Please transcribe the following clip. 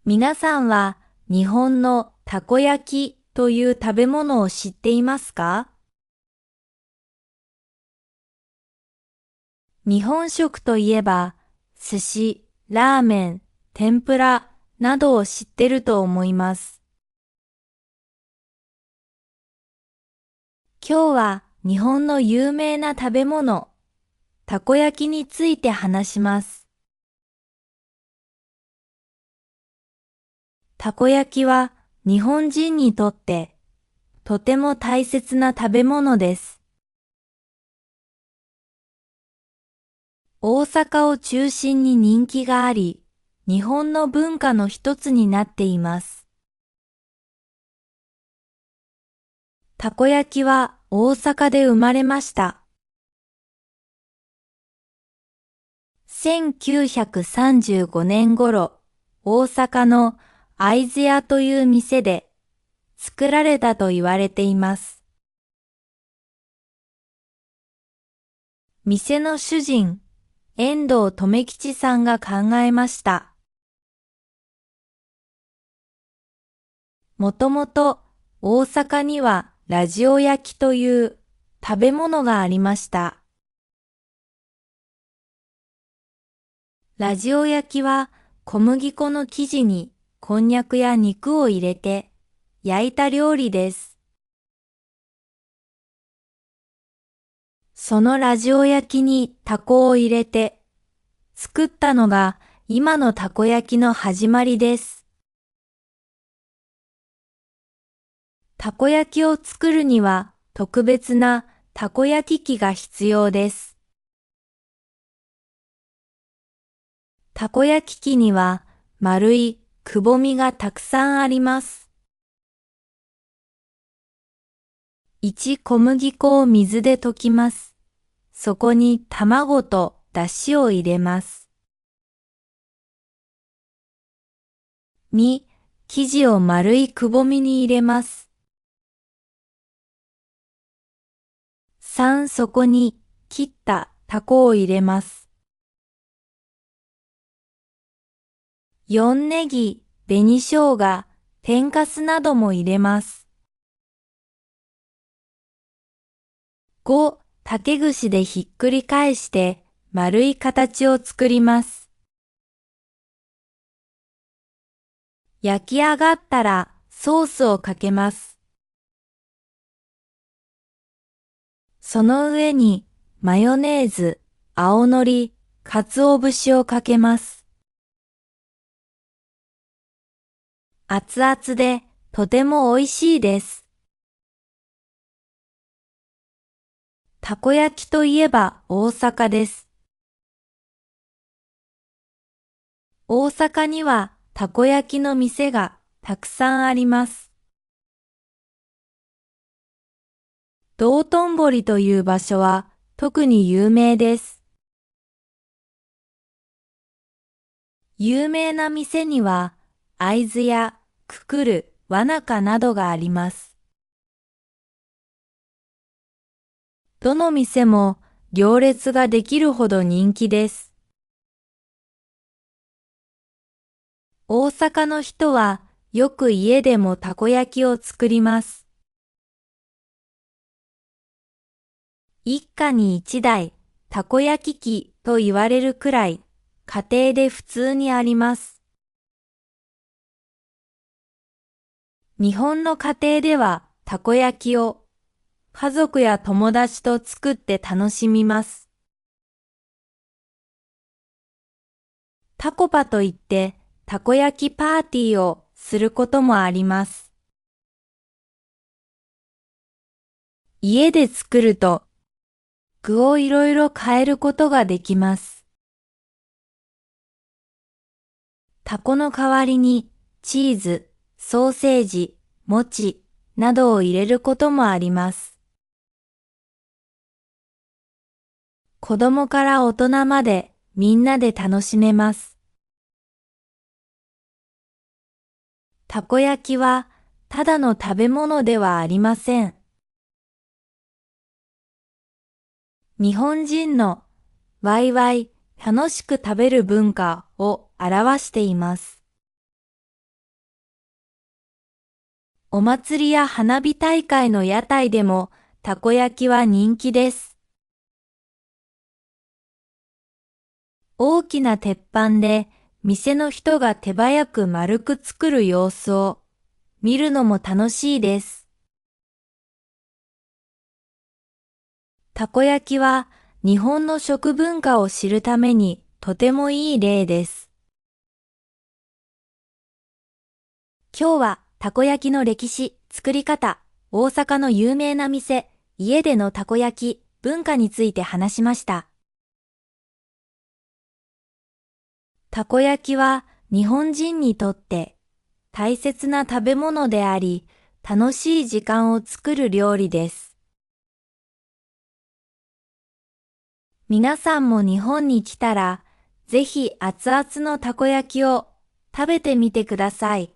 皆さんは日本のたこ焼きという食べ物を知っていますか？日本食といえば寿司、ラーメン、天ぷらなどを知ってると思います。今日は日本の有名な食べ物、たこ焼きについて話します。たこ焼きは日本人にとってとても大切な食べ物です。大阪を中心に人気があり、日本の文化の一つになっています。たこ焼きは大阪で生まれました。1935年頃、大阪の会津屋という店で作られたと言われています。店の主人、遠藤留吉さんが考えました。もともと大阪にはラジオ焼きという食べ物がありました。ラジオ焼きは小麦粉の生地にこんにゃくや肉を入れて焼いた料理です。そのラジオ焼きにタコを入れて作ったのが今のたこ焼きの始まりです。たこ焼きを作るには特別なたこ焼き器が必要です。たこ焼き器には丸いくぼみがたくさんあります。1小麦粉を水で溶きます。そこに卵と出汁を入れます。2、生地を丸いくぼみに入れます。3、そこに切ったタコを入れます。4、ネギ、紅生姜、天かすなども入れます。5、竹串でひっくり返して丸い形を作ります。焼き上がったらソースをかけます。その上にマヨネーズ、青のり、鰹節をかけます。熱々でとても美味しいです。たこ焼きといえば大阪です。大阪にはたこ焼きの店がたくさんあります。道頓堀という場所は特に有名です。有名な店には会津やくくる、わなかなどがあります。どの店も行列ができるほど人気です。大阪の人はよく家でもたこ焼きを作ります。一家に一台たこ焼き器と言われるくらい家庭で普通にあります。日本の家庭ではたこ焼きを家族や友達と作って楽しみます。タコパといってたこ焼きパーティーをすることもあります。家で作ると具をいろいろ変えることができます。タコの代わりにチーズ、ソーセージ、餅などを入れることもあります。子供から大人までみんなで楽しめます。たこ焼きはただの食べ物ではありません。日本人のワイワイ楽しく食べる文化を表しています。お祭りや花火大会の屋台でもたこ焼きは人気です。大きな鉄板で店の人が手早く丸く作る様子を見るのも楽しいです。たこ焼きは日本の食文化を知るためにとてもいい例です。今日はたこ焼きの歴史、作り方、大阪の有名な店、家でのたこ焼き、文化について話しました。たこ焼きは日本人にとって大切な食べ物であり、楽しい時間を作る料理です。皆さんも日本に来たら、ぜひ熱々のたこ焼きを食べてみてください。